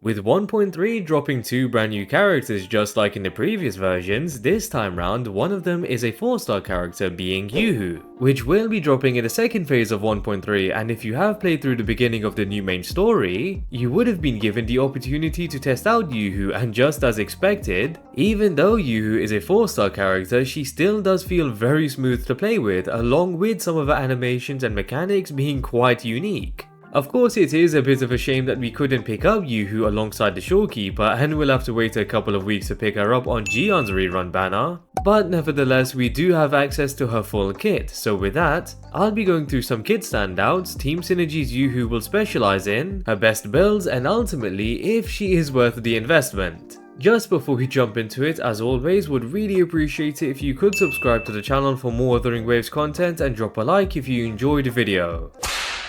With 1.3 dropping 2 brand new characters just like in the previous versions, this time round one of them is a 4-star character being Youhu, which will be dropping in the second phase of 1.3, and if you have played through the beginning of the new main story, you would have been given the opportunity to test out Youhu, and just as expected, even though Youhu is a 4-star character, she still does feel very smooth to play with, along with some of her animations and mechanics being quite unique. Of course, it is a bit of a shame that we couldn't pick up Youhu alongside the Shorekeeper, and we'll have to wait a couple of weeks to pick her up on Jiyan's rerun banner, but nevertheless we do have access to her full kit. So with that, I'll be going through some kit standouts, Team Synergies Youhu will specialize in, her best builds, and ultimately if she is worth the investment. Just before we jump into it, as always, would really appreciate it if you could subscribe to the channel for more WutheringWaves content and drop a like if you enjoyed the video.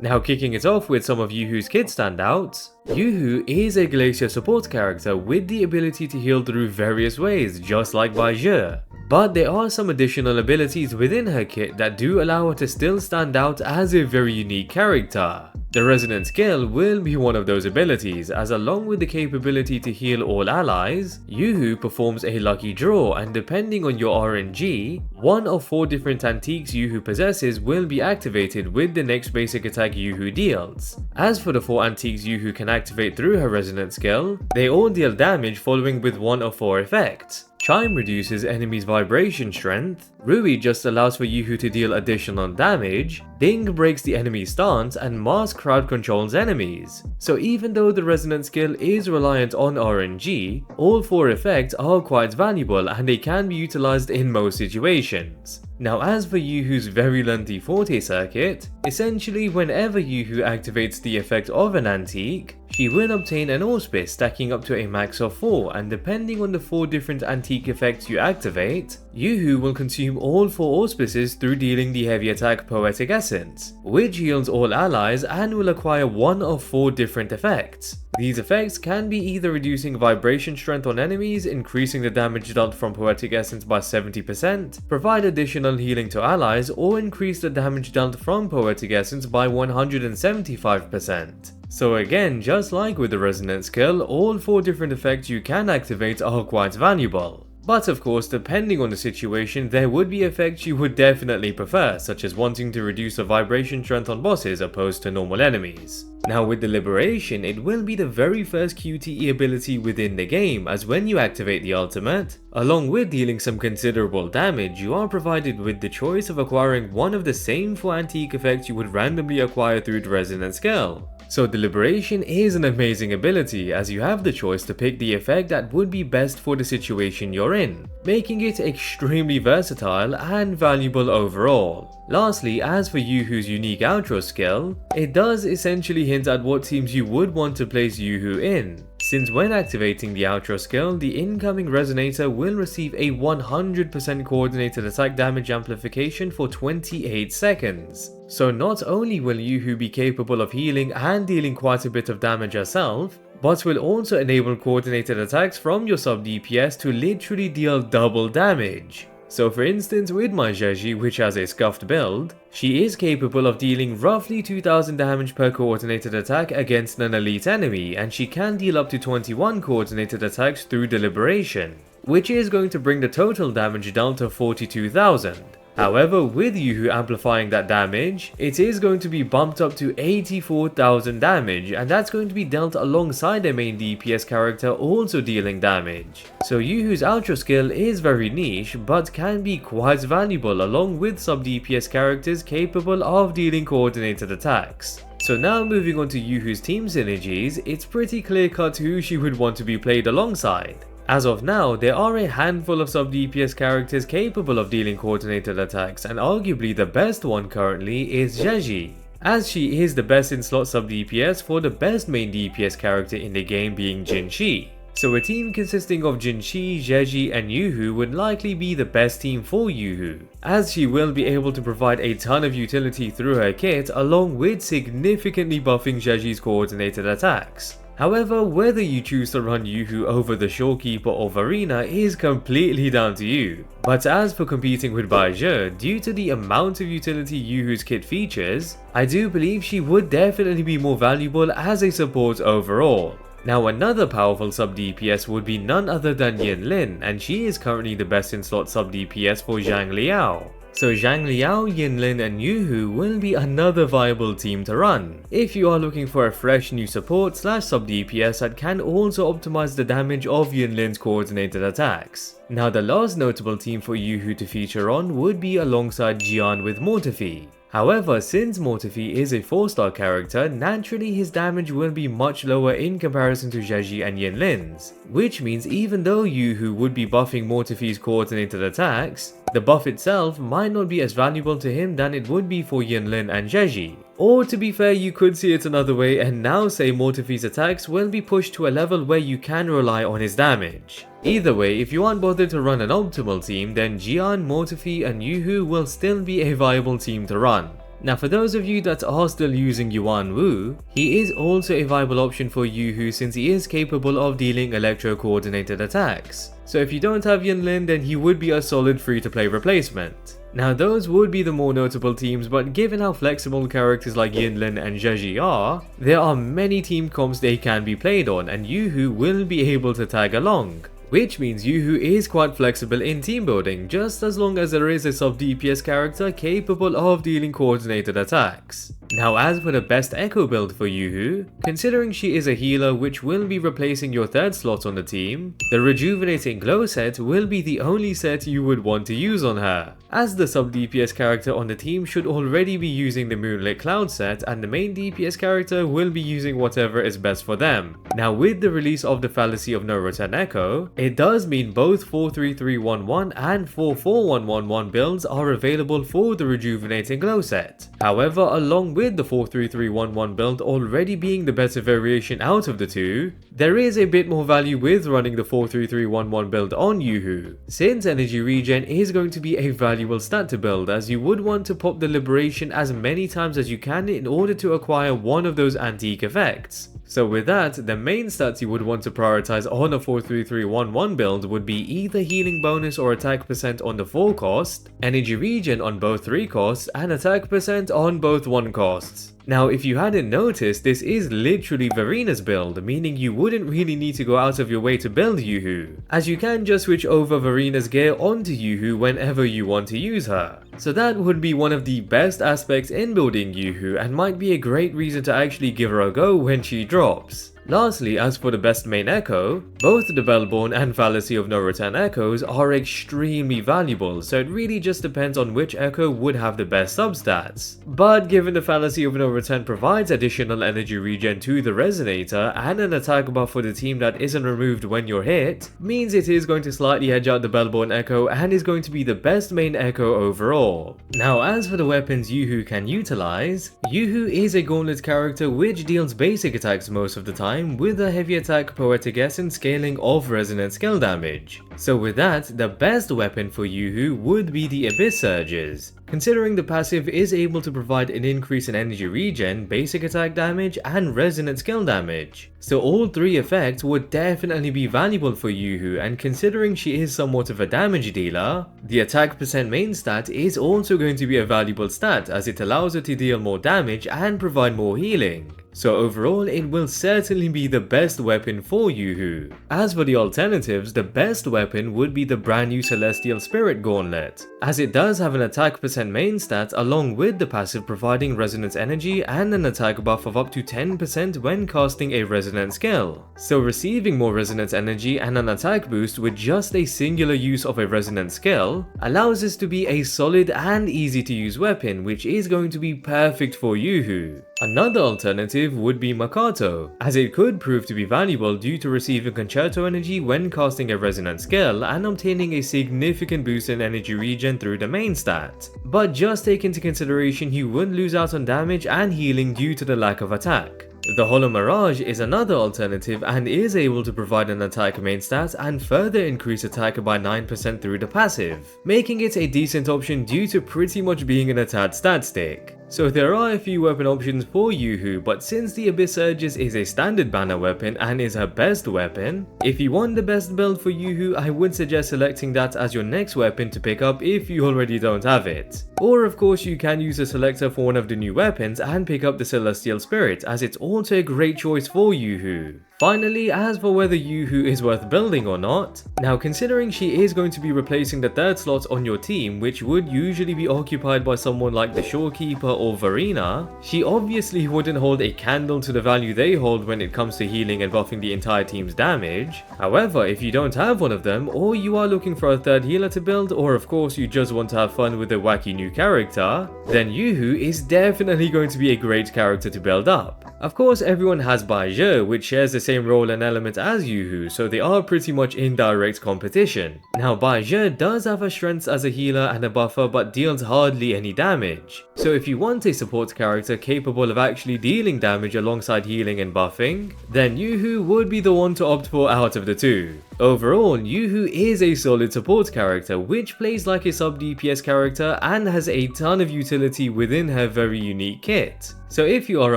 Now kicking it off with some of Youhu's kit standouts, Youhu is a glacier support character with the ability to heal through various ways, just like Baizhi. But there are some additional abilities within her kit that do allow her to still stand out as a very unique character. The Resonant skill will be one of those abilities, as along with the capability to heal all allies, Youhu performs a lucky draw, and depending on your RNG, one of 4 different antiques Youhu possesses will be activated with the next basic attack Youhu deals. As for the 4 antiques Youhu can activate through her Resonant skill, they all deal damage following with one of 4 effects. Chime reduces enemies' vibration strength, Rui just allows for Youhu to deal additional damage, Ding breaks the enemy's stance, and Mask crowd controls enemies. So even though the Resonant skill is reliant on RNG, all 4 effects are quite valuable and they can be utilized in most situations. Now as for Youhu's very lengthy Forte circuit, essentially whenever Youhu activates the effect of an antique, she will obtain an auspice stacking up to a max of 4, and depending on the 4 different antique effects you activate, Youhu will consume all 4 auspices through dealing the heavy attack Poetic Essence, which heals all allies and will acquire one of 4 different effects. These effects can be either reducing vibration strength on enemies, increasing the damage dealt from Poetic Essence by 70%, provide additional healing to allies, or increase the damage dealt from Poetic Essence by 175%. So again, just like with the Resonant skill, all 4 different effects you can activate are quite valuable. But of course, depending on the situation, there would be effects you would definitely prefer, such as wanting to reduce the vibration strength on bosses opposed to normal enemies. Now with the Liberation, it will be the very first QTE ability within the game, as when you activate the ultimate, along with dealing some considerable damage, you are provided with the choice of acquiring one of the same 4 antique effects you would randomly acquire through the Resonant skill. So the Liberation is an amazing ability, as you have the choice to pick the effect that would be best for the situation you're in, making it extremely versatile and valuable overall. Lastly, as for Youhu's unique outro skill, it does essentially hint at what teams you would want to place Youhu in, since when activating the outro skill, the incoming resonator will receive a 100% coordinated attack damage amplification for 28 seconds. So not only will Youhu be capable of healing and dealing quite a bit of damage herself, but will also enable coordinated attacks from your sub DPS to literally deal double damage. So for instance, with my Baizhi, which has a scuffed build, she is capable of dealing roughly 2000 damage per coordinated attack against an elite enemy, and she can deal up to 21 coordinated attacks through the Liberation, which is going to bring the total damage down to 42,000. However, with Youhu amplifying that damage, it is going to be bumped up to 84,000 damage, and that's going to be dealt alongside a main DPS character also dealing damage. So Youhu's outro skill is very niche, but can be quite valuable along with sub DPS characters capable of dealing coordinated attacks. So now moving on to Youhu's team synergies, it's pretty clear cut who she would want to be played alongside. As of now, there are a handful of sub DPS characters capable of dealing coordinated attacks, and arguably the best one currently is Baizhi, as she is the best in slot sub DPS for the best main DPS character in the game being Jianxin. So a team consisting of Jianxin, Baizhi and Youhu would likely be the best team for Youhu, as she will be able to provide a ton of utility through her kit along with significantly buffing Baizhi's coordinated attacks. However, whether you choose to run Youhu over the Shorekeeper or Verina is completely down to you. But as for competing with Baizhi, due to the amount of utility Youhu's kit features, I do believe she would definitely be more valuable as a support overall. Now another powerful sub DPS would be none other than Yinlin, and she is currently the best in slot sub DPS for Zhang Liao. So Zhang Liao, Yinlin and Youhu will be another viable team to run, if you are looking for a fresh new support / sub DPS that can also optimize the damage of Yinlin's coordinated attacks. Now the last notable team for Youhu to feature on would be alongside Jiyan with Mortefi. However, since Mortefi is a 4-star character, naturally his damage will be much lower in comparison to Zheji and Yinlin's, which means even though Youhu would be buffing Mortefi's coordinated attacks, the buff itself might not be as valuable to him than it would be for Yinlin and Zheji. Or to be fair, you could see it another way and now say Mortefi's attacks will be pushed to a level where you can rely on his damage. Either way, if you aren't bothered to run an optimal team, then Jiyan, Mortefi and Youhu will still be a viable team to run. Now for those of you that are still using Yuan Wu, he is also a viable option for Youhu since he is capable of dealing electro-coordinated attacks. So if you don't have Yinlin, then he would be a solid free-to-play replacement. Now those would be the more notable teams, but given how flexible characters like Yinlin and Zheji are, there are many team comps they can be played on and Youhu will be able to tag along. Which means Youhu is quite flexible in team building, just as long as there is a sub DPS character capable of dealing coordinated attacks. Now as for the best echo build for Youhu, considering she is a healer which will be replacing your 3rd slot on the team, the Rejuvenating Glow set will be the only set you would want to use on her, as the sub DPS character on the team should already be using the Moonlit Cloud set and the main DPS character will be using whatever is best for them. Now with the release of the Fallacy of No Return Echo, it does mean both 43311 and 44111 builds are available for the Rejuvenating Glow set. However, along with the 43311 build already being the better variation out of the two, there is a bit more value with running the 43311 build on Youhu, since energy regen is going to be a valuable stat to build as you would want to pop the Liberation as many times as you can in order to acquire one of those antique effects. So with that, the main stats you would want to prioritize on a 43311 build would be either healing bonus or attack percent on the 4 cost, energy regen on both 3 costs, and attack percent on both 1 costs. Now if you hadn't noticed, this is literally Verina's build, meaning you wouldn't really need to go out of your way to build Youhu, as you can just switch over Verina's gear onto Youhu whenever you want to use her. So that would be one of the best aspects in building Youhu and might be a great reason to actually give her a go when she drops. Lastly, as for the best main echo, both the Bellborn and Fallacy of No Return echoes are extremely valuable, so it really just depends on which echo would have the best substats. But given the Fallacy of No Return provides additional energy regen to the Resonator and an attack buff for the team that isn't removed when you're hit, means it is going to slightly edge out the Bellborn echo and is going to be the best main echo overall. Now as for the weapons Youhu can utilize, Youhu is a gauntlet character which deals basic attacks most of the time, with a heavy attack, poetic essence, scaling of resonant skill damage. So with that, the best weapon for Youhu would be the Abyss Surges, considering the passive is able to provide an increase in energy regen, basic attack damage, and resonant skill damage. So all 3 effects would definitely be valuable for Youhu, and considering she is somewhat of a damage dealer, the attack percent main stat is also going to be a valuable stat as it allows her to deal more damage and provide more healing. So overall, it will certainly be the best weapon for Youhu. As for the alternatives, the best weapon would be the brand new Celestial Spirit Gauntlet, as it does have an attack percent main stat along with the passive providing resonance energy and an attack buff of up to 10% when casting a resonant skill. So receiving more resonance energy and an attack boost with just a singular use of a resonant skill allows this to be a solid and easy to use weapon, which is going to be perfect for Youhu. Another alternative would be Makato, as it could prove to be valuable due to receiving concerto energy when casting a resonant skill and obtaining a significant boost in energy regen through the main stat. But just take into consideration you would lose out on damage and healing due to the lack of attack. The Hollow Mirage is another alternative and is able to provide an attack main stat and further increase attack by 9% through the passive, making it a decent option due to pretty much being an attached stat stick. So there are a few weapon options for Youhu, but since the Abyss Surges is a standard banner weapon and is her best weapon, if you want the best build for Youhu, I would suggest selecting that as your next weapon to pick up if you already don't have it. Or of course you can use a selector for one of the new weapons and pick up the Celestial Spirit, as it's also a great choice for Youhu. Finally, as for whether Youhu is worth building or not, now considering she is going to be replacing the third slot on your team, which would usually be occupied by someone like the Shorekeeper or Verina, she obviously wouldn't hold a candle to the value they hold when it comes to healing and buffing the entire team's damage. However, if you don't have one of them, or you are looking for a third healer to build, or of course you just want to have fun with a wacky new character, then Youhu is definitely going to be a great character to build up. Of course, everyone has Baizhi, which shares the same role and element as Youhu, so they are pretty much in direct competition. Now, Baizhi does have her strengths as a healer and a buffer, but deals hardly any damage. So if you want a support character capable of actually dealing damage alongside healing and buffing, then Youhu would be the one to opt for out of the two. Overall, Youhu is a solid support character, which plays like a sub DPS character and has a ton of utility within her very unique kit. So if you are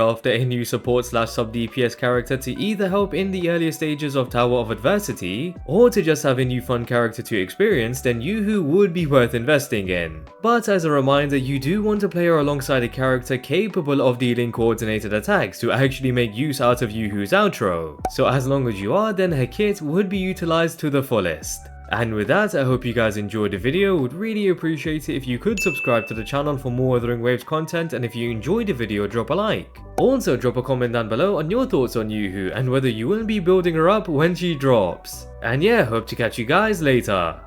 after a new support slash sub DPS character to either help in the earlier stages of Tower of Adversity, or to just have a new fun character to experience, then Youhu would be worth investing in. But as a reminder, you do want to play her alongside a character capable of dealing coordinated attacks to actually make use out of Yuhu's outro. So as long as you are, then her kit would be utilized to the fullest. And with that, I hope you guys enjoyed the video. Would really appreciate it if you could subscribe to the channel for more WutheringWaves content, and if you enjoyed the video, drop a like. Also, drop a comment down below on your thoughts on Youhu and whether you will be building her up when she drops. And yeah, hope to catch you guys later.